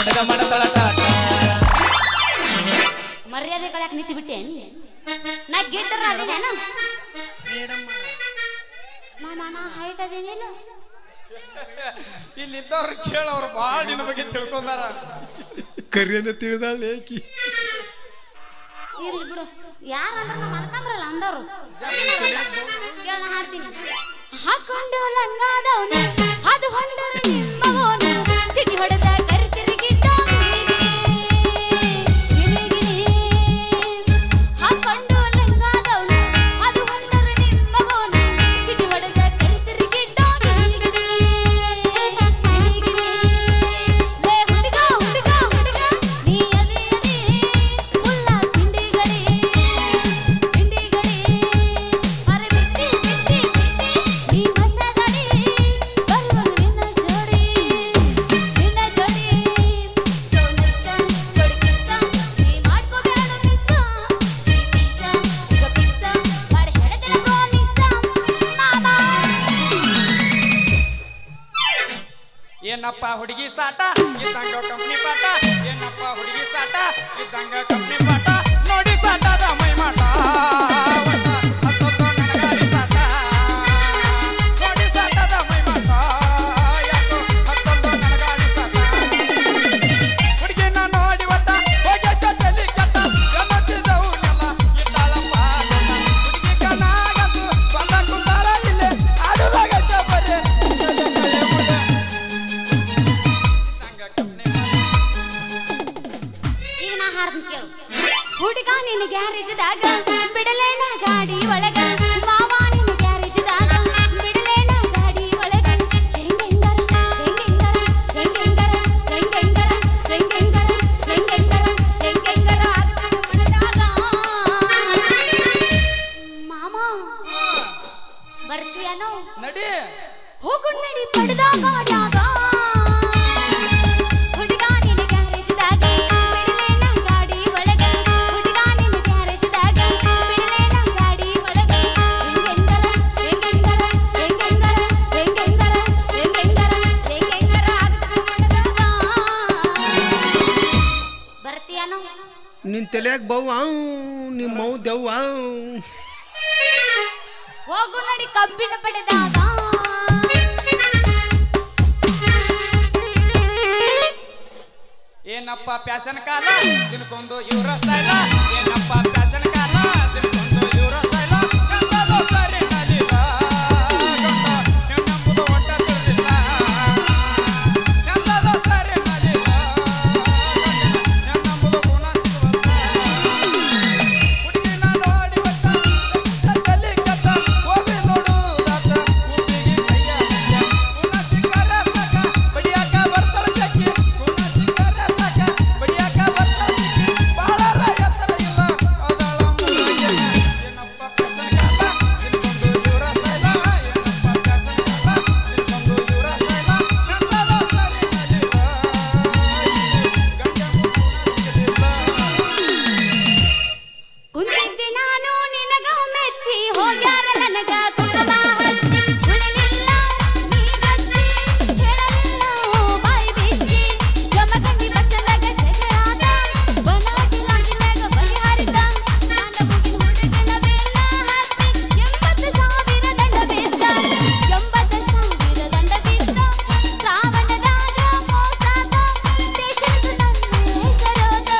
ನನಗ ಮನದಳ ಕಾಟ ಮರ್ಯಾದೆ ಕಳ್ಯಾಕ ನಿಂತು ಬಿಟ್ಟೆ ನಾ ಗಿಟ್ಟರ ಅದೇನೇನು ಮಾಮ ನಾ ಹೈಟ್ ಅದೇನೇನು ಇಲ್ಲಿದ್ದವ್ರು ಕೇಳೋರು ಭಾಳ ನಿನ್ನ ಬಗ್ಗೆ ತಿಳ್ಕೊಂಡಾರ ಕರಿಯನ್ನ ತಿಳಿದಾಳ ಏಕಿ ಇರ್ಲಿ ಬಿಡು ಯಾರಂದ್ರ ನಮ್ಮ ಅಣ್ತಂಬ್ರಲ್ಲ ಅಂದವ್ರು ಕೇಳ ಹಾಡ್ತೀನಿ ಹಾಕೊಂಡು ಲಂಗಾದವನ ಅದು ಹೊಂಡರ ನಿಮ್ಮವನ ಚಿಟಿ ಹೊಡೆದ ಕರಿ ತಿರುಗಿಟ್ಟ ಹಾಕೊಂಡು ಲಂಗಾದವನ ಅದು ಹೊಂಡರ ನಿಮ್ಮವನ ಚಿಟಿ ಹೊಡೆದ ಕರಿ ತಿರುಗಿಟ್ಟ ಹುಡುಗ ಹುಡುಗ ಹುಡುಗ ನೀ ಅದೇ ಮುಲ್ಲ ತಿಂಡಿಗಳಿ ಅರೆ ಬಿಟ್ಟಿ ಬಿಟ್ಟಿ ಬಿಟ್ಟಿ ನೀ ಮನಗಳಿ ಬರುವಾಗ ನಿನ್ನ ಜೋಡಿ ಸೋನಿಸ್ತ ಕೊಡಿಕಿಸ್ತ ನೀ ಮಾಡ್ಕೋಬೇಡ ಮಿಸ್ಸ ಈ ಪಿಸ್ಸ ಈಗ ಪಿಸ್ಸ ಮಾಡಿ ಹೇಳಿದ್ರೆ ಪ್ರಾಮಿಸ್ಸ ಮಾಮಾ ಏನಪ್ಪ ಹುಡುಗಿ ಸಾಟ ಇದ್ದಂಗ ಕಂಪ್ನಿ ಪಾಠ ಏನಪ್ಪ ಹುಡುಗಿ ಸಾಟ ಇದ್ದಂಗ ಕಂಪ್ನಿ ಪಾಠ ನೋಡಿ ಸಾಟದ ಮೈ ಮಾಟ ನನಗಾರಿ ಸಾಟ ನೋಡಿ ಸಾಟದ ಮೈ ಮಾಟ ಯಾಕೋ ಹತ್ತೊಂದು ನನಗಾರಿ ಸಾಟ ಹುಡುಗಿನ ನೋಡಿ ಒಟ್ಟ ಹೋಗಿ ಜೊತೆಲಿ ಕೆಟ್ಟ ಗಮತಿದವನ್ನೆಲ್ಲ ಇದ್ದಾಳಪ್ಪ ಹುಡುಗಿ ಕನಾಗದು ಬಂದ ಕುಂತಾರ ಇಲ್ಲೇ ಆಡುದಾಗೈತೆ ಬರ್ರೆ ಈಗ ನಾ ಹಾಡ್ತೀನಿ ಕೇಳು ಹುಡುಗ ನಿನ್ನ ಗ್ಯಾರೇಜ್ದಾಗ ಬಿಡಲೇನ ಗಾಡಿ ಒಳಗ ಮಾವ ನಿನ್ನ ಗ್ಯಾರೇಜ್ದಾಗ ಬಿಡಲೇನ ಗಾಡಿ ಒಳಗ ಹೆಂಗೆಂಗರ ಹೆಂಗೆಂಗರ ಹೆಂಗೆಂಗರ ಹೆಂಗೆಂಗರ ಹೆಂಗೆಂಗರ ಹೆಂಗೆಂಗರ ಆಗುತ್ತೆ ಮನದಾಗ ಮಾಮ ಬರ್ತೀಯನೋ ನಡಿ ಹೋಗು ನಡಿ ಪಡೆದ ಗಾಡ್ಯಾಗ ಹುಡುಗ ನಿನ್ನ ಗ್ಯಾರೇಜ್ದಾಗ ಬಿಡಲೇನ ಗಾಡಿ ಒಳಗ ಹುಡುಗ ನಿನ್ನ ಗ್ಯಾರೇಜ್ದಾಗ ಬಿಡಲೇನ ಗಾಡಿ ಒಳಗ ಹೆಂಗೆಂಗರ ಹೆಂಗೆಂಗರ ಹೆಂಗೆಂಗರ ಹೆಂಗೆಂಗರ ಹೆಂಗೆಂಗರ ಆಗುತ್ತೆ ಮನದಾಗ ಬರ್ತೀಯನೋ ನಿನ್ ತಲೆಯಾಗ ಬವ್ವ ನಿಮ್ಮ ಮೌ ದೆವ್ವ ಹೋಗು ನಡಿ ಕಬ್ಬಿಣ ಪಡೆದಾಗ ಏನಪ್ಪ ಪ್ಯಾಸನ್ ಕಾಲ ದಿನಕ್ಕೊಂದು ಇವ್ರ ಸ್ಟೈಲ ಏನಪ್ಪ ಪ್ಯಾಸನ್ ಕಾಲ ದಿನಕ್ಕೊಂದು ಇವ್ರ ಸ್ಟೈಲ ಎಂತದೋ ಸರಿ ನಲಿಲ್ಲ ಹೆಣ್ಣಂಬುದು ಒಟ್ಟ ತಿಳಿದಿಲ್ಲ ಎಂತದೋ ಸರಿ ನಲಿಲ್ಲ ಹೆಣ್ಣಂಬುದು ಗುಣ ಹುಡುಗಿನ ನೋಡಿ ಒಟ್ಟ ತಲೆ ಕಟ್ಟ ಹೋಗಿ ನೋಡು ರಾತ ಕೂಪಿಗೆ ಕೈಯ ಕುಣ ಸಿಕ್ಕರ ಸಾಕ ಬಡಿಯಾಕ ಬರ್ತಾಳ ಚಕ್ಕಿ ಕುಣ ಸಿಕ್ಕರ ಸಾಕ ಬಡಿಯಾಕ ಬರ್ತಾಳ ಚಕ್ಕಿ ಬಾಳರ ಎತ್ತರ ಇಲ್ಲ ಅದಳ ಮುಗಿಯ ಏನಪ್ಪ ಪ್ಯಾಸನ್ ಕಾಲ ದಿನಕ್ಕೊಂದು ಇವ್ರ ಸ್ಟೈಲ ಏನಪ್ಪ ಪ್ಯಾಸನ್ ಕಾಲ ದಿನಕ್ಕೊಂದು ಇವ್ರ ಸ್ಟೈಲ ಎಂತದೋ ಸರಿ ನಲಿಲ್ಲ ಗಂಡ ಮುಗುಣ ಸಿಗಲಿಲ್ಲ ಕುಂತಿದ್ದೆ ನಾನು ನಿನಗ ಮೆಚ್ಚಿ ಹೋಗ್ಯಾರ ನನಗ ಕುಂಕುಮ ಹಚ್ಚಿ ಉಳಿಲಿಲ್ಲ ನೀ ಗಚ್ಚಿ ಹೇಳಲಿಲ್ಲ ಬಾಯಿ ಬಿಚ್ಚಿ ಜಮಖಂಡಿ ಬಸ್ಸದಾಗ ಜಗಳಾದ ಬನಾಟಿ ಲಾಂಜಿನಾಗ ಬಗೆಹರಿದ ನನ್ನ ಮುಗಿನ ಹುಡುಗನ ಬೆನ್ನ ಹತ್ತಿ 80,000 ದಂಡ ಬಿದ್ದ 80,000 ದಂಡ ಬಿದ್ದ ಶ್ರಾವಣದಾಗ ಮೋಸಾದ ದೇಶದ ನನ್ನ ಹೆಸರೋದ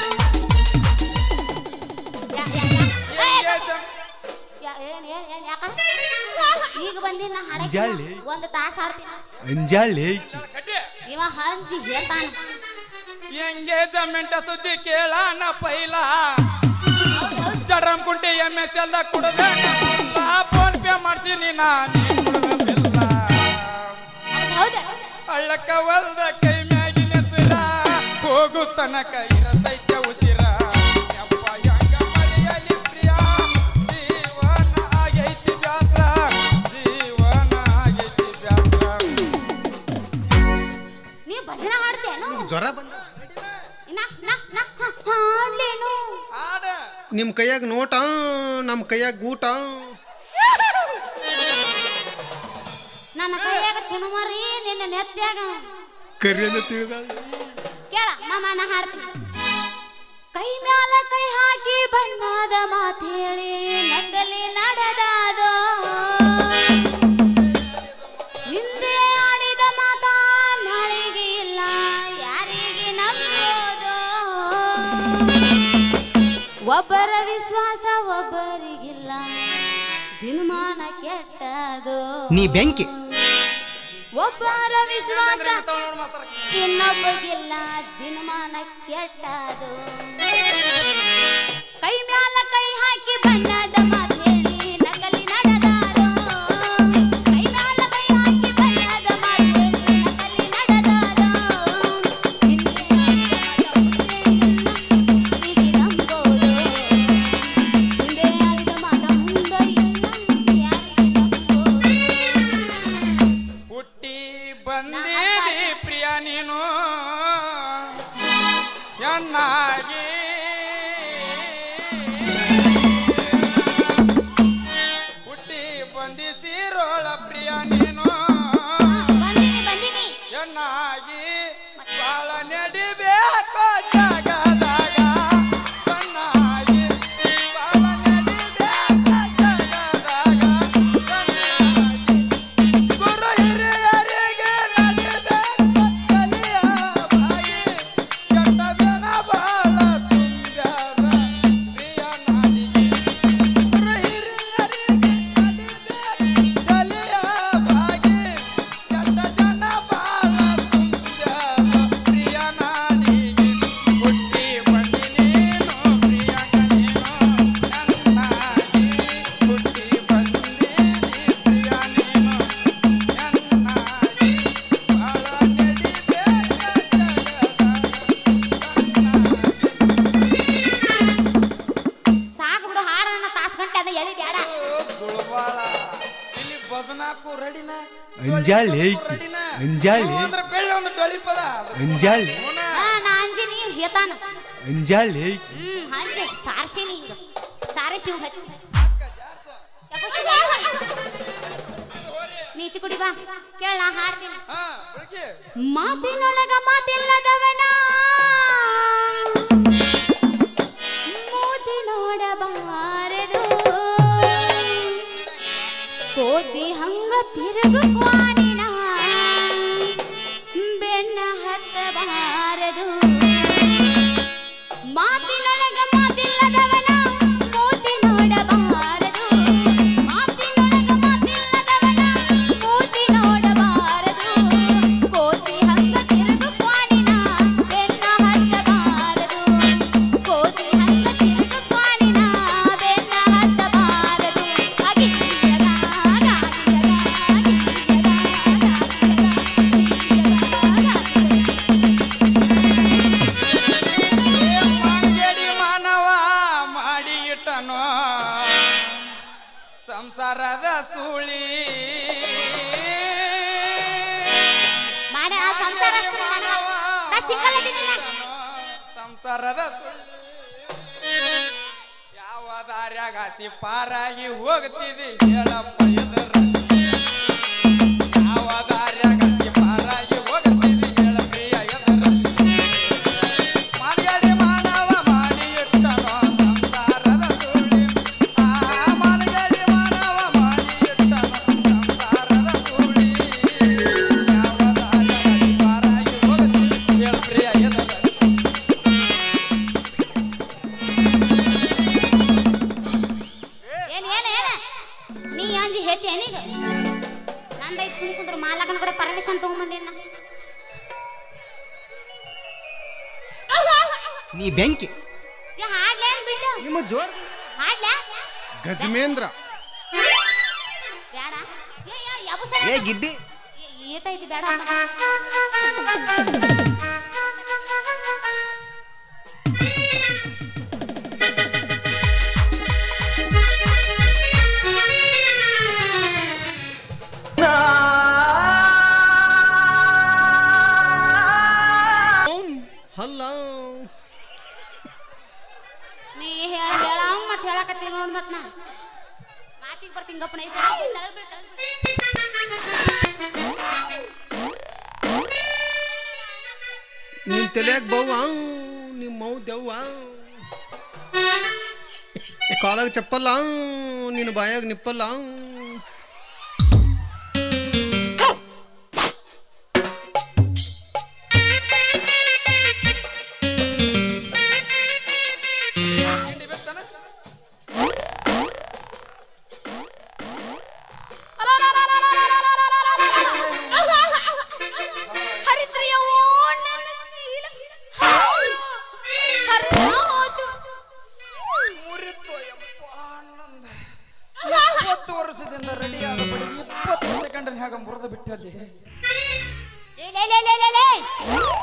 ಯಾಕ ಈಗ ಬಂದಿನ ಹಾಡಕ್ಕೆ ಜಾಲಿ. ಒಂದು ತಾಸು ಹಾಡ್ತೀನಿ ಅಂಜಾಳೆ ಇವ ಹಂಚಿ ಹೇಳ್ತಾನ ಎಂಗೇಜ್ಮೆಂಟ್ ಸುದ್ದಿ ಕೇಳಾನ ಪೈಲ ಚಡ್ರಂ ಕುಂಟಿ MSL ದಾಗ ಕುಡ್ದ ಫೋನ್ ಪೇ ಮಾಡ್ಸಿನಿ ನೀ ಕುಡ್ದ ಬಿಲ್ಲ ಹೌದಾ ಹಳ್ಳಕ್ಕ ಹೊಲ್ದ ಕೈ ಮ್ಯಾಗಿನ ಹೆಸರ ಹೋಗು ತನಕ ಇರತೈತೆ ಉಸಿರ ಯಪ್ಪ ಹೆಂಗ ಮರೆಯಲಿ ಪ್ರಿಯ ಜೀವನ ಆಗೈತಿ ಬ್ಯಾಸ ಜೀವನ ಆಗೈತಿ ಬ್ಯಾಸ ನೀ ಭಜನೆ ಹಾಡ್ತೇನು ಜ್ವರ ಬಂದ ಹಾಡ್ಲೇನು ಆಡ ನಿಮ್ಮ ಕೈಯಾಗ ನೋಟ ನಮ್ಮ ಕೈಯಾಗ ಊಟ ನನ್ನ ಕೈಯಾಗ ಚುನುಮರಿ ನಿನ್ನ ನೆತ್ಯಾಗ ಕರಿಯನ್ನ ತಿಳಿದಾಳ ಕೇಳ ಮಾಮ ನಾ ಹಾಡ್ತೀನಿ. ಕೈ ಮ್ಯಾಲ ಕೈ ಹಾಕಿ ಬಣ್ಣದ ಮಾತು ಹೇಳಿ ನಗಲಿ ನಡೆದಾದೋ, ಹಿಂದೆ ಆಡಿದ ಮಾತ ನಾಳೆಗೆ ಇಲ್ಲ ಯಾರಿಗೆ ನಂಬೋದೋ, ಒಬ್ಬರ ವಿಶ್ವಾಸ ಒಬ್ಬರಿಗಿಲ್ಲ ದಿನಮಾನ ಕೆಟ್ಟದೋ, ನೀ ಬೆಂಕಿ ಒಬ್ಬರ ವಿಶ್ವಾಸ ಇನ್ನೊಬ್ಬಗಿಲ್ಲ ದಿನಮಾನ ಕೆಟ್ಟದು. ಕೈ ಮ್ಯಾಲ ಕೈ ಹಾಕಿ ಬಣ್ಣದ ಮಾತು ಹೇಳಿ ನಗಲಿ ನಡೆದಾರೋ, ಕೈ ಮ್ಯಾಲ ಕೈ ಹಾಕಿ ಬಣ್ಣದ ಮಾತು ಹೇಳಿ ನಗಲಿ ನಡೆದಾರೋ, ಹಿಂದೆ ನಂಬೋದು, ಹಿಂದೆ ಆಡಿದ ಮಾತ ಮುಂದೆ ಇಲ್ಲ ಯಾರಿಗೆ ನಂಬೋದು. ಹುಟ್ಟಿ ಬಂದಿದಿ ಪ್ರಿಯ ನೀನು ಎನ್ನಾಗಿ, ಹುಟ್ಟಿ ಬಂದಿಸಿರೋಳ ಪ್ರಿಯ ನೀನು ಬಂದಿನಿ ಎನ್ನಾಗಿ, ಬಾಳ ನಡಿಬೇಕು ಜಗದಾಗ ಕಣ್ಣಾಗಿ, ಬಾಳ ನಡಿಬೇಕು ಜಗದಾಗ ಕಣ್ಣಾಗಿ, ಗುರು ಹಿರಿಯರಿಗೆ ನಡೆಬೇಕು ಕಲಿಯ ಬಾಗಿ, ಕೆಟ್ಟದನ ಬಾಳ ತುಂಬ್ಯಾದ ಪ್ರಿಯ ನಾಡಿಗೆ, ಗುರು ಹಿರಿಯರಿಗೆ ನಡೆಬೇಕು ಕಲಿಯ ಬಾಗಿ, ಕೆಟ್ಟ ಜನ ಬಾಳ ತುಂಬ್ಯಾದ ಪ್ರಿಯ ನಾಡಿಗೆ, ಹುಟ್ಟಿ ಬಂದಿ ನೀನು ಪ್ರಿಯಾಂಕ ನೀನು ನನ್ನಾಗಿ, ಹುಟ್ಟಿ ಬಂದಿ ಪ್ರಿಯ ನೀನು ನನ್ನಾಗಿ, ಬಾಳ ನಡಿಬೇಕು ಸಾಕು ಬಿಡು ಹಾಡನ್ನ ತಾಸ್ ಗಂಟೆ ಅದ ಎಳಿ ಬೇಡ. ಗುಳುಬಾಳ ಇಲ್ಲಿ ಭಜನಾಕು ರೆಡಿನ ಅಂಜಾಳಿ ಅಂಜಾಳಿ ಅಂದ್ರೆ ಬೆಳ್ಳಿ ಒಂದು ಡೊಳಿ ಪದ ಅಂಜಾಳಿ ನಾ ಅಂಜಿನಿ ಹೇತಾನ ಅಂಜಾಳಿ ಹಂಜಿ ಸಾರ್ಸಿನಿ ಹಿಂಗ ಸಾರಿಸಿ ಹಚ್ಚಿ ನೀಚಿ ಕುಡಿ ಬಾ ಕೇಳ ನಾ ಹಾಡ್ತೀನಿ. ಹಾ ಬೆಳಗ್ಗೆ ಮಾತಿನೊಳಗ ಮಾತಿಲ್ಲದವನ ಮೂತಿ ನೋಡಬಾರದು, ಕೋತಿ ಹಂಗ ತಿರುಗು ಕ್ವಾಣಿನ ಬೆನ್ನ ಹತ್ತಬಾರದು, ಮಾತಿನೊಳಗ ಮಾತಿಲ್ಲದವನ ಮೂತಿ ನೋಡಬಾರದು, ಮಾತಿನೊಳಗ ಮಾತಿಲ್ಲದವನ ಮೂತಿ ನೋಡಬಾರದು, ಕೋತಿ ಹಂಗ ತಿರುಗು ಕ್ವಾಣಿನ ಬೆನ್ನ ಹತ್ತಬಾರದು, ಕೋತಿ ಹಂಗ ತಿರುಗು ಕ್ವಾಣಿನ ಬೆನ್ನ ಹತ್ತಬಾರದು, ಅಗಿಯದ ಮಾಂಗೇಡಿ ಮಾನವ ಮಾಡಿ ಇಟ್ಟನೋ ಸಂಸಾರದ ಸುಳಿ, ಮಾಡ ಸಂಸಾರ ನಾ ಸಿಂಗಲ್ ಅದೀನಿ ನಾ. ಸಂಸಾರದ ಸುಳಿ, ಯಾವ ದಾರ್ಯಾಗ ಸಿಪಾರಾಗಿ ಹೋಗ್ತಿದಿ ಹೇಳಪ್ಪ ಎದರ, ಯಾವ ದಾರ್ಯಾಗ ಸಿಪಾರಾಗಿ ಹೋಗ್ತಿದಿ ಹೇಳ ಪ್ರಿಯ ಎದರ, ಮಾರ್ಗಡಿ ಮಾನವ ಮಾಡಿ ಇಟ್ಟನೋ ಸಂಸಾರದ ಸುಳಿ, ಮಾರ್ಗಡಿ ಮಾನವ ಮಾಡಿ ಇಟ್ಟನೋ ಸಂಸಾರದ ಸುಳಿ, ಯಾವ ದಾರ್ಯಾಗ ಸಿಪಾರಾಗಿ ಹೋಗ್ತಿದಿ ಹೇಳ ಪ್ರಿಯ ಎದರ. ನೀ ಅಂಜಿ ಹೇತಿ ಏನೀಗ ನಂದೈತ್ ಸುಮ್ ಕುಂದ್ರ ಮಾಲಕನ ಕಡೆ ಪರ್ಮಿಷನ್ ತಗೊಂಬಂದಿನ. ನೀ ಬೆಂಕಿ ಹಾಡ್ಲೇನ್ ಬಿಡು ನಿಮ್ಮ ಜೋರ್ ಹಾಡ್ಲಾ ಗಜಮೇಂದ್ರ ಬೇಡ ಯಾವ ಸರಿ ಏ ಗಿಡ್ಡಿ ಏಟೈತಿ ಬೇಡ ಹಲ್ಲ ನೀ ಹೇಳ ಮತ್ ಹೇಳಕತ್ತಿ ನೋಡ್ ಮತ್ ನಾ ಮಾತಿಗೆ ಬರ್ತೀನಿ ಗಪ್ಪನ ನಿನ್ ತಲೆಯಾಗ ಬವ್ವ ನಿಮ್ಮ ಮೌ ದೆವ್ವ ಕಾಲಾಗ ಚಪ್ಪಲ್ಲ ನಿನ್ನ ಬಾಯಾಗ ನಿಪ್ಪಲ್ಲ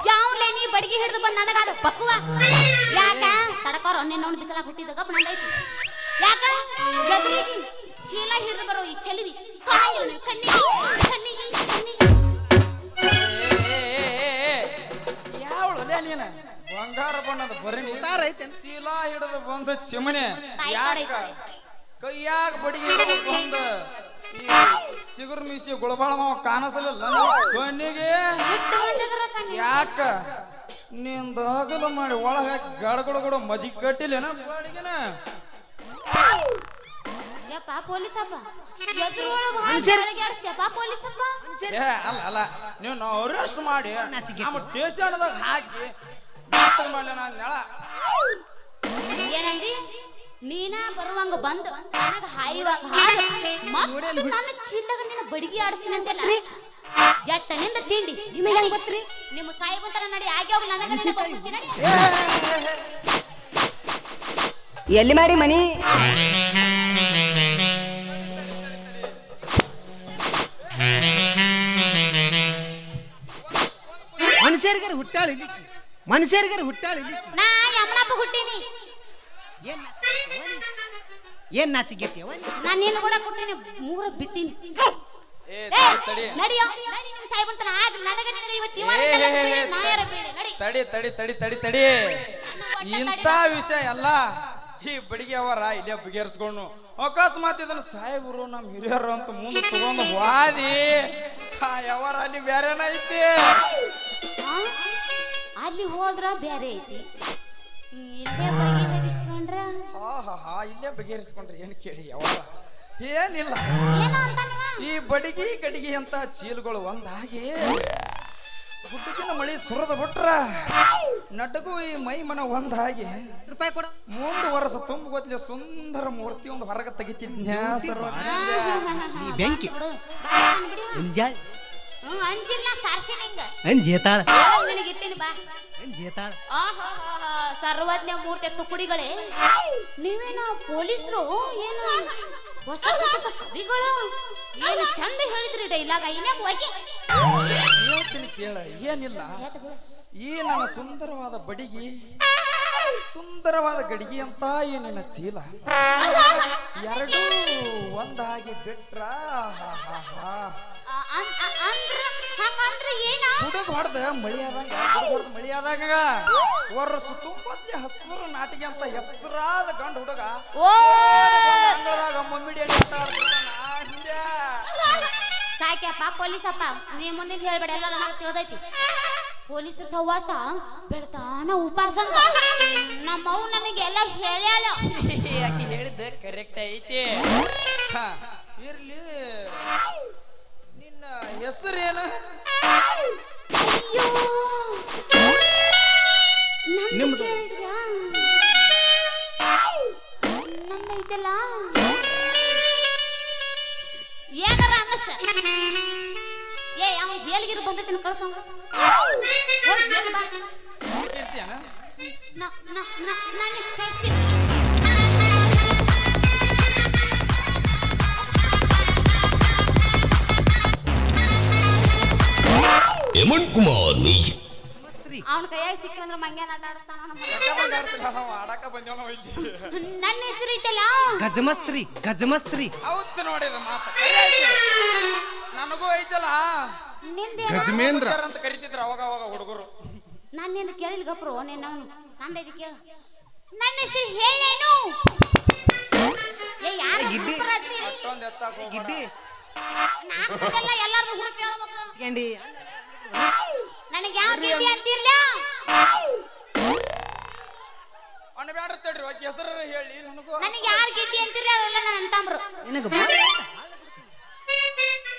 ಯಾವ್ಲೇ ನೀ ಬಡಗಿ ಹಿಡಿದು ಬಂದ್ ನನಗಾದ ಪಕ್ಕುವ ಯಾಕ ತಡಕೋರ ನಿನ್ನ ಬಿಸಲಾಗ ಹುಟ್ಟಿದ ಗಪ್ ನಂದೈತಿ ಯಾಕ ಗದ್ರಿಗೆ ಚೀಲ ಹಿಡಿದು ಬರೋ ಈ ಚಲಿವಿ ಕಣ್ಣಿಗೆ ಕಣ್ಣಿಗೆ ಕಣ್ಣಿಗೆ ಯಾವಳೇ ನೀನ ಬಂಗಾರ ಬಣ್ಣದ ಬರೀ ಚೀಲ ಹಿಡಿದು ಬಂದ ಚಿಮಣೆ ಯಾಕ ಕೈಯಾಗ ಬಡಗಿ ಹಿಡಿದು ಬಂದ ಚಿಗುರು ಮೀಸಿ ಗುಳಬಾಳ ಮಾವ ಕಾಣಿಸಲಿಲ್ಲ ಕಣ್ಣಿಗೆ ಯಾಕ ನಿಂದ ಹಗಲು ಮಾಡಿ ಒಳಗ ಗಡಗಡ ಮಜಿ ಕಟ್ಟಿಲೇನ ಬಾಡಿಗೆನ ಯಪ್ಪ ಪೊಲೀಸಪ್ಪ ಅಲ್ಲ ಅಲ್ಲ ನೀವು ನಾವು ಅರೆಸ್ಟ್ ಮಾಡಿ ನಮ್ಮ ಸ್ಟೇಷನ್ದಾಗ ಹಾಕಿ ಮಾಡ್ಲ ನೆಳ ಏನಂದಿ ನೀನ ಬರುವಂಗ ಬಂದು ನನಗ ಹಾಯುವಾಗ ಹಾಡು ಮತ್ತೆ ನನ್ನ ಚೀಲದಾಗ ನಿನ್ನ ಬಡಗಿ ಆಡಿಸ್ತೀನಿ ಅಂತೆಲ್ಲ ಜಟ್ಟನಿಂದ ತಿಂಡಿ ನಿಮಗೆ ಹೆಂಗ್ ಗೊತ್ತ್ರಿ ನಿಮ್ಮ ಸಾಯಿಬಂತರ ನಡಿ ಆಗ್ಯಾವ ನನಗ ಹೋಗಿಸ್ತೀನಿ ಎಲ್ಲಿ ಮಾರಿ ಮನಿ ಮನುಷ್ಯರಿಗಾರ ಹುಟ್ಟಾಳಿ ನಾ ಯಮನಪ್ಪ ಹುಟ್ಟಿನಿ ಏನ್ ನಾಚಿಗೆತ್ತಿ ನಾನು ನಿನ್ನ ಕೂಡ ಕೊಟ್ಟಿನಿ ಮೂರ ಬಿಟ್ಟಿನಿ ನಡಿಯೋ ನಡಿ ನಿಮ್ಮ ಸಾಯಿಬಂತರ ಆಗ್ಲಿ ನನಗ ನಿನಗ ಇವತ್ತು ನಾಯರ ಬೇಡ ನಡಿ ತಡಿ ಇಂಥ ವಿಷಯ ಎಲ್ಲ ಈ ಬಡಿಗೆ ಅವರ ಇಲ್ಲೇ ಬಗೆಹರಿಸ್ಕೊಂಡು ಅಕಸ್ಮಾತ್ ಇದನ್ನ ಸಾಹೇಬರು ನಮ್ಮ ಹಿರಿಯರು ಅಂತ ಮುಂದೆ ತಗೊಂಡು ವಾದಿ ಯಾವಾರ ಅಲ್ಲಿ ಬೇರೆನ ಐತಿ ಅಲ್ಲಿ ಹೋದ್ರ ಬೇರೆ ಐತಿ ಇಲ್ಲೇ ಬಗೆಹರಿಸ್ಕೊಂಡ್ರ ಇಲ್ಲೇ ಬಗೆಹರಿಸ್ಕೊಂಡ್ರೆ ಏನ್ ಕೇಳಿ ಯಾವಾರ ಏನಿಲ್ಲ ಏನೋ ಅಂತ ಈ ಬಡಿಗಿ ಗಡಿಗೆ ಅಂತ ಚೀಲಗಳು ಒಂದಾಗಿ ಹುಡುಗಿನ ಮಳಿ ಸುರದ ಬಿಟ್ರ ನಟಗೂ ಈ ಮೈ ಮನ ಒಂದಾಗಿ ರೂಪಾಯಿ ಕೊಡ ಮುಂದೆ ವರ್ಷ ತುಂಬ ಗೊತ್ತಿಲ್ಲ ಸುಂದರ ಮೂರ್ತಿ ಒಂದು ಹೊರಗೆ ತೆಗಿತಿದ್ನ್ಯಾ ನೀ ಬೆಂಕಿ ಅಂಜಾಳ್ ಅಂಜಿಲ್ಲ ಸಾರ್ಸಿನಿಂಗ ಅಂಜೇತಾಳ ನನಗೆ ಇಟ್ಟಿನಿ ಬಾ ಅಂಜೇತಾಳ ಸರ್ವಜ್ಞ ಮೂರ್ತಿ ತುಕುಡಿಗಳೇ ನೀವೇನ ಪೊಲೀಸರು ಏನು ಹೊಸ ಕವಿಗಳು ಏನು ಚಂದ ಹೇಳಿದ್ರಿ ಡೈಲಾಗ ಇನ್ಯಾಕ ಹೋಗಿ ಹೇಳ್ತೀನಿ ಕೇಳ ಏನಿಲ್ಲ ಈ ನನ್ನ ಸುಂದರವಾದ ಬಡಿಗಿ ಸುಂದರವಾದ ಗಡಿಗೆ ಅಂತ ಏನಿನ ಚೀಲ ಎರಡೂ ಒಂದಾಗಿ ಬಿಟ್ರ ಹುಡುಗ ಹೊಡೆದ ಮಳಿ ಆದಾಗ ವರ್ಷ ತುಂಬತ್ತಿ ಹಸಿರು ನಾಟಿಗೆ ಅಂತ ಹೆಸರಾದ ಗಂಡ ಹುಡುಗ ಮಮ್ಮಿಡಿ ಸಾಕ್ಯಪ್ಪ ಪೊಲೀಸಪ್ಪ ನೀ ಮುಂದಿನ ಹೇಳ್ಬೇಡ ಎಲ್ಲ ನನಗೆ ತಿಳಿದೈತಿ ಪೊಲೀಸ್ ಸಹವಾಸ ಬೆಳ್ತಾನ ಉಪವಾಸ ನಮ್ಮವ್ ನನಗೆಲ್ಲ ಹೇಳ್ಯಾಳ ಯಾಕೆ ಹೇಳಿದ್ದೆ ಕರೆಕ್ಟ್ ಐತಿ ಇರ್ಲಿ ನಿನ್ನ ಹೆಸರೇನು ನಿಮ್ದು ನಮ್ದೈತಲ್ಲ ಏನಾರ ಅನ್ನಿಸ್ತ ಏ ಅವ ಹೇಳಿಗಿರು ಬಂದೈತಿ ಕಳ್ಸಂಗ ಇರ್ತೀಯನ ಹೇಮಂತ್ ಕುಮಾರ್ ನಿಜ ಅವನ ಕೈಯಾಗ ಸಿಕ್ಕಿ ಅಂದ್ರೆ ಮಂಗ್ಯಾನ ಆಟ ಆಡಿಸ್ತಾನ ನನ್ನ ಹೆಸರು ಐತಲ್ಲ ಗಜಮಸ್ರಿ ಹೌದು ನೋಡಿದ ಮಾತು ನನಗೂ ಐತಲ್ಲ ಗಜಮೇಂದ್ರ ಅಂತ ಕರಿತಿದ್ರು ಅವಾಗ ಹುಡುಗರು ನಾನೇನು ಕೇಳಿಲ್ಲ ಗಪ್ರು ನೀನು ನಂದೈತಿ ಕೇಳು ನನ್ನ ಹೆಸರು ಹೇಳೇನು ಅಷ್ಟೊಂದು ಎತ್ತಾಕ ನಾನೆಲ್ಲ ಎಲ್ಲಾರ್ದು ಹುಡುಕಿ ಹೇಳ್ಬೇಕು ನನ್ನ ನನಗೆ ಯಾವ ಗಿಡ್ಡಿ ಅಂತಿರ್ಲ ಅಣ್ಣ ಬ್ಯಾಡ ತಡ್ರಿ ಹೆಸರು ಹೇಳಿ ನನಗೂ ನನಗೆ ಯಾರು ಗಿಡ್ಡಿ ಅಂತಿರ್ಲ ಅವರೆಲ್ಲ ನನ್ನ ಅಂತಂಬ್ರು ನಿನಗೆ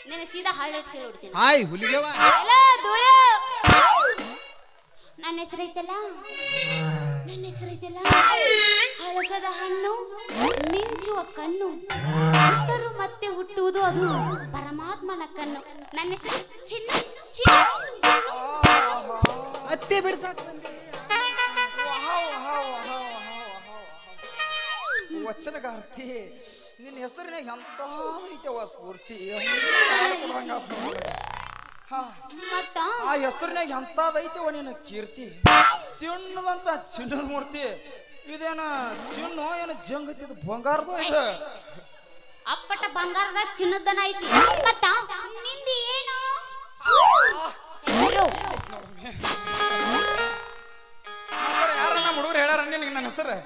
ನಿನಗೆ ಸೀದಾ ಹಳ್ಳಿಟ್ಟು ಸೇರಿ ಬಿಡ್ತೀನಿ ಹಾಯ್ ಹುಲಿಗೆವ ಎಲ್ಲ ಧೂಳು ನನ್ನ ಹೆಸರೈತಲ್ಲ ಹಳಸದ ಹಣ್ಣು ಮಿಂಚುವ ಕಣ್ಣು ಹುಟ್ಟರು ಮತ್ತೆ ಹುಟ್ಟುವುದು ಅದು ಪರಮಾತ್ಮನ ಕಣ್ಣು ನನ್ನ ಹೆಸರು ಚಿನ್ನ ಅತ್ತೆ ಬಿಡ್ಸಾಕ ವಚನಗಾರ್ತಿ ನಿನ್ನ ಹೆಸರಿನಾಗ ಎಂತ ಐತವ ಸ್ಫೂರ್ತಿ ಮತ್ತ ಆ ಹೆಸರಿನಾಗ ಎಂತದೈತವ ನಿನ್ನ ಕೀರ್ತಿ ಚಿನ್ನದಂತ ಚಿನ್ನದ ಮೂರ್ತಿ ಇದೇನ ಚಿನ್ನು ಏನ ಜಂಗತಿದ ಬಂಗಾರದು ಐತ ಅಪ್ಪಟ ಬಂಗಾರದ ಚಿನ್ನದನ ಐತಿ ಮತ್ತ ನಿಂದಿ ಏನು ಯಾರನ್ನ ಹುಡುಗರು ಹೇಳ್ಯಾರ ನಿನಗೆ ನನ್ನ ಹೆಸರು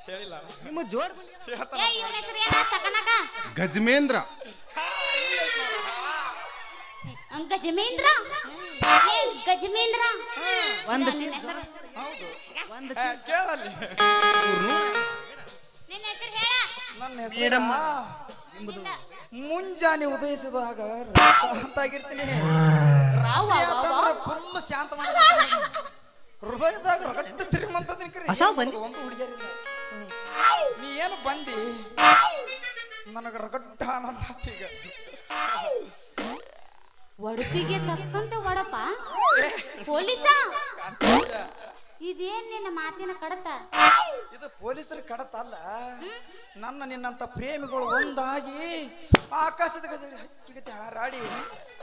ಹೇಳಿಲ್ಲ ನಿಮ್ಮ ಜೋಡ್ ಏ ಇವನ ಹೆಸರು ಏನ ಸಕನಕ ಗಜಮೇಂದ್ರ ಗಜಮೇಂದ್ರ ಏ ಗಜಮೇಂದ್ರ ಒಂದು ನಿನ್ನ ಹೆಸರು ಒಂದು ಕೇಳಲ್ಲಿ ನಿನ್ನ ಹೆಸರು ಹೇಳ ನನ್ನ ಹೆಸರು ನಿಂದ. ಮುಂಜಾನೆ ಉದಯಿಸಿದಾಗ ಅಂತಾಗಿರ್ತೀನಿ ಅವ್ವ, ಅವ್ವ, ಅವ್ವ. ಫುಲ್ ಶಾಂತ ಹೃದಯದಾಗ ರಗಟ್ಟ ಶ್ರೀಮಂತ ಒಂದು ಹುಡುಗಿಯರಿಲ್ಲ ನೀ ಏನು ಬಂದಿ ನನಗ ರಗಟ್ಟ ಆನಂದ ಆತ್ ಈಗ ಒಡಪಿಗೆ ತಕ್ಕಂತ ಒಡಪ ಪೊಲೀಸ ಇದೇನ್ ನಿನ್ನ ಮಾತಿನ ಕಡತ ಇದು ಪೊಲೀಸರ ಕಡತ ಅಲ್ಲ ನನ್ನ ನಿನ್ನಂತ ಪ್ರೇಮಿಗಳು ಒಂದಾಗಿ ಆಕಾಶದ ಗಜರಿ ಹಕ್ಕಿಗತಿ ಹಾರಾಡಿ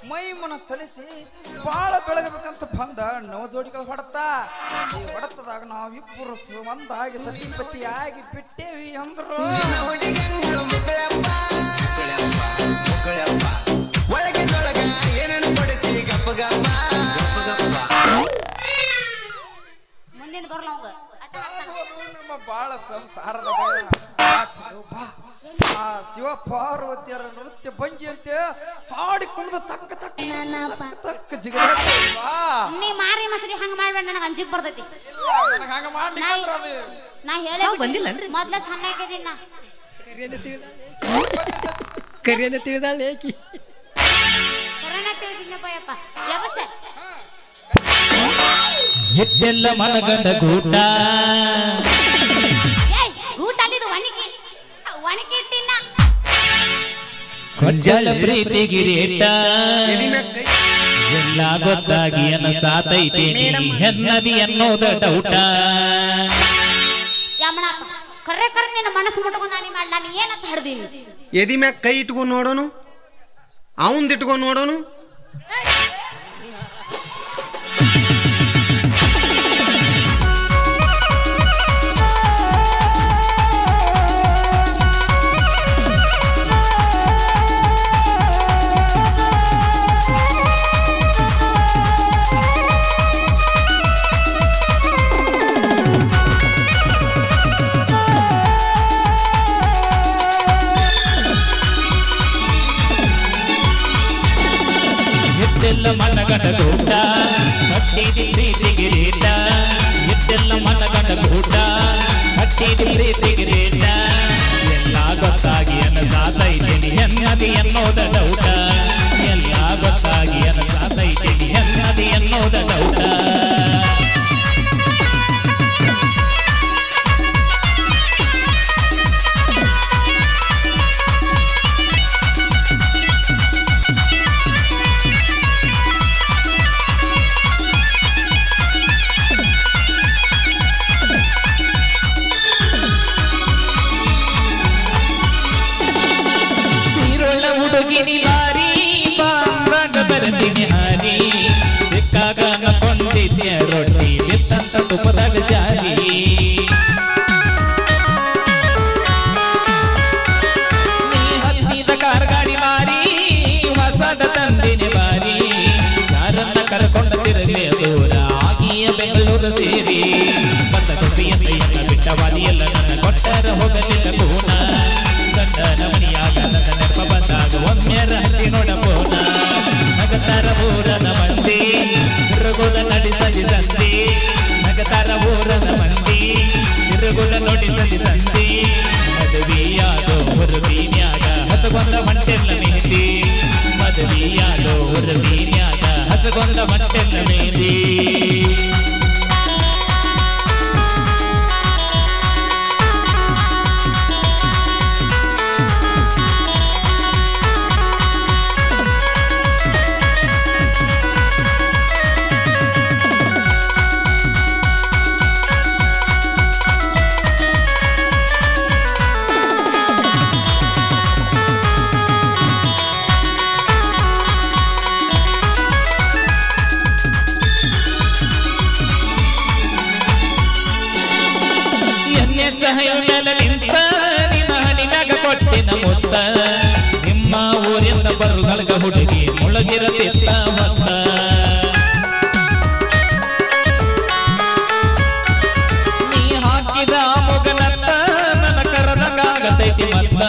ಮೈಮನ ತಲಿಸಿ ಬಾಳ ಬೆಳಗಬೇಕಂತ ಬಂದ ನವ ಜೋಡಿಗಳು ಹೊಡತ ಈ ಹೊಡತದಾಗ ನಾವಿಬ್ಬರು ಒಂದಾಗಿ ಸತಿಪತಿಯಾಗಿ ಬಿಟ್ಟೇವಿ ಅಂದ್ರು ಮುಂದಿನ ಬರ್ಲ ಅವಂಗ ನಮ್ಮ ಬಾಳ ಸಂಸಾರದ ಆ ಶಿವ ಪಾರ್ವತಿಯರ ನೃತ್ಯ ಭಂಗಿ ಅಂತೆ ಹಾಡಿ ಕುಣಿದ ತಕ್ಕ ತಕ್ಕ ಜಿಗ ನೀ ಮಾರಿ ಮಸಡಿ ಹಂಗ ಮಾಡ್ಬೇಡ ನನಗೆ ಅಂಜಿಕ್ ಬರ್ತೈತಿ ನನಗೆ ಹಂಗ ಮಾಡ್ಲಿಕ್ಕೆ ನಾ ಹೇಳಿ ಬಂದಿಲ್ಲನ್ರಿ ಮೊದ್ಲ ಸಣ್ಣ ಆಗಿದ್ದೀನಿ ನಾ ಕರಿಯನ್ನ ತಿಳಿದಾಳೆ ಏಕಿ ಕರೋನ ತಿಳಿದಿದ್ದಪ್ಪ ಯಪ್ಪ ಯಾವಸ ಎದ್ದೆಲ್ಲ ಮನಗಂಡ ಗೂಟ ಏಯ್ ಗೂಟ ಅಲ್ಲಿದು ಒಣಗಿ ಇಟ್ಟಿನ ಕೊಂಜಾಳ ಪ್ರೀತಿಗಿರೇಟ ಎದಿ ಮ್ಯಾಗ ಕೈ ಎಲ್ಲ ಗೊತ್ತಾಗಿ ಅನ್ನ ಸಾತೈತೆ ಹೆನ್ನದಿ ಅನ್ನೋದ ಡೌಟ ಯಮನಪ್ಪ ಕರ್ರೆ ನಿನ್ನ ಮನಸ್ಸು ಮುಟ್ಕೊಂಡು ನಾನು ಏನಂತ ಹಡ್ದೀನಿ ಎದಿ ಮ್ಯಾಗ ಕೈ ಇಟ್ಕೊಂಡು ನೋಡೋನು ಅವಂದ್ ಇಟ್ಕೊಂಡು ನೋಡೋನು ಎದ್ದೆಲ್ಲ ಮನಗಂಡ ಗೂಟ ಹಟ್ಟಿದಿ ಪ್ರೀತಿಗಿರೇಟ ಎದ್ದೆಲ್ಲ ಮನಗಂಡ ಗೂಟ ಹಟ್ಟಿದಿ ಪ್ರೀತಿಗಿರೇಟ ಎಲ್ಲ ಗೊತ್ತಾಗಿ ಅನ್ನ ಸಾತೈತೇನಿ ಹೆನ್ನದಿ ಅನ್ನೋದ ಡೌಟ ಎಲ್ಲ ಗೊತ್ತಾಗಿ ಅನ್ನ ಸಾತೈತೇನಿ ಹೆನ್ನದಿ ಅನ್ನೋದ ಡೌಟ ಸೀರೊಳ್ಳ ಹುಡುಗಿನಿ ಲಾರಿ ಬಾಂಬಾಗ ಬರ್ತೀನಿ ಹಾರಿ ಸಿಕ್ಕಾಗ ಕೊಂದಿದ್ಯ ರೊಟ್ಟಿ ಬಿತ್ತಂತ ತುಪ್ಪದಾಗ ಜಾರಿ ನೀ ಹತ್ತಿದ ಕಾರ್ ಗಾಡಿ ಮಾರಿ ಹೊಸದ ತಂದಿನಿ ಬಾರಿ ಯಾರನ್ನ ಕರ್ಕೊಂಡ ತಿರುಗಿ ದೂರ ಆಗಿಯ ಬೆಂಗಳೂರು ಸೇರಿ ಬಂದ ಕೊಟ್ಟಿಯಂತ ಎಲ್ಲ ಬಿಟ್ಟ ವಾದಿಯೆಲ್ಲ ನನ್ನ ಕೊಟ್ಟರ ಹೋಗಲಿಲ್ಲ ಕೂನ ಗಂಡನ ಮನಿಯಾಗ ನನ್ನ ನೆನಪ ಬಂದಾಗ ಒಮ್ಮೆ ಹಚ್ಚಿ ನೋಡಬೋನ ನಗತರ ಊರದ ಮಂದಿ ರಘುದ ನಡಿ ಸಂತಿ ನಗತಾರ ಊರದ ಮಂದಿ ತಿರುಗುಲ ನೋಡಿ ಸತಿ ಸಂತಿ ಮದುವೆಯಾದೋ ಹುರುವಿನ್ಯಾಗ ಹಸಗೊಂದ ಮಂಟೆಲ್ಲ ಮೆಹಂದಿ ಮದುವೆಯಾದೋ ಹುರುವಿನ್ಯಾಗ ಹಸಗೊಂದ ಮಂಟೆಲ್ಲ ಮೆಹಂದಿ ಮೇಲೆ ನಿಂತ ನಿನ್ನ ಹನಿನಾಗ ಕೊಟ್ಟಿನ ಮುತ್ತ ನಿಮ್ಮ ಊರಿಂದ ಬರುಗಳಗ ಹುಡುಗಿ ಮುಳಗಿರತಿತ್ತ ಮತ್ತ ನೀ ಹಾಕಿದ ಮೊಗನತ್ತ ನನ್ನ ಕರದಂಗಾಗತೈತಿ ಮತ್ತ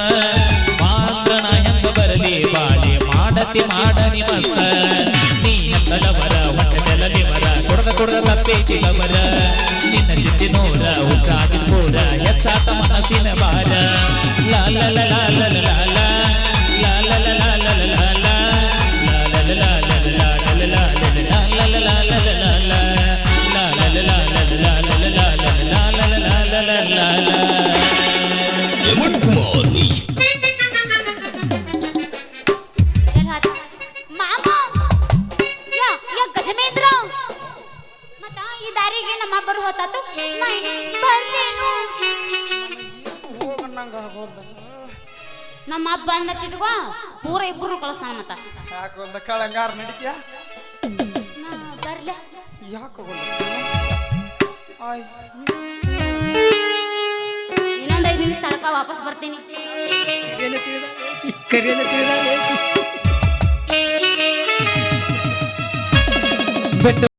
ಮಾತ್ರ ನಾ ಹೆಂಗ ಬರಲಿ ಬಾಳಿ ಮಾಡತಿ ಮಾಡನಿ ಮತ್ತ ನೀ ತಲವರ ಹೊಟ್ಟೆದಲ್ಲಿ ಮರ ಕೊಡದ ತಪ್ಪೈತಿ ಲವರ ನಿನ್ನ ಚಿತ್ತಿ ನೋರ ಉಸಾದ ಪೂರ ಹೆಚ್ಚಾತ ಮನಸ್ಸಿನ ಭಾರ ಲಾ ಲಾ ಲಾ ಲಾ ಲಾ ಲಾ ಲಾ ಲಾ ಲಾ ಲಾ ಲಾ ಲಾ ಲಾ ಲಾ ಎಮನ್ ಕುಮಾರ್ ನಿಜ ಮಾಮ ಯಾ ಯಾ ಗಜಮೇಂದ್ರ ಮತ್ತ ಈ ದಾರಿಗೆ ನಮ್ಮ ಬರು ಹೋತಾತು ಬರ್ರೇನು ಹೋಗಣ್ಣಂಗ ಆಗೋದ ನಮ್ಮ ಅಪ್ಪ ಬಂದಟ್ಟಿಟ್ಕೋ ಪೂರ ಇಬ್ರು ಕಳಿಸ್ತಾನ ಮತ್ತ ಯಾಕೋದ ಕಳಂಗಾರ ನಡಿತ್ಯಾ ನಾ ಬರ್ಲೆ ಯಾಕೋದ ಆಯ್ ಇನ್ನೊಂದು 5 ನಿಮಿಷ ತಡಕ ವಾಪಸ್ ಬರ್ತೀನಿ ಕರಿಯನ್ನ ತಿಳಿದಾಳೆ ಬೆಟ್ಟ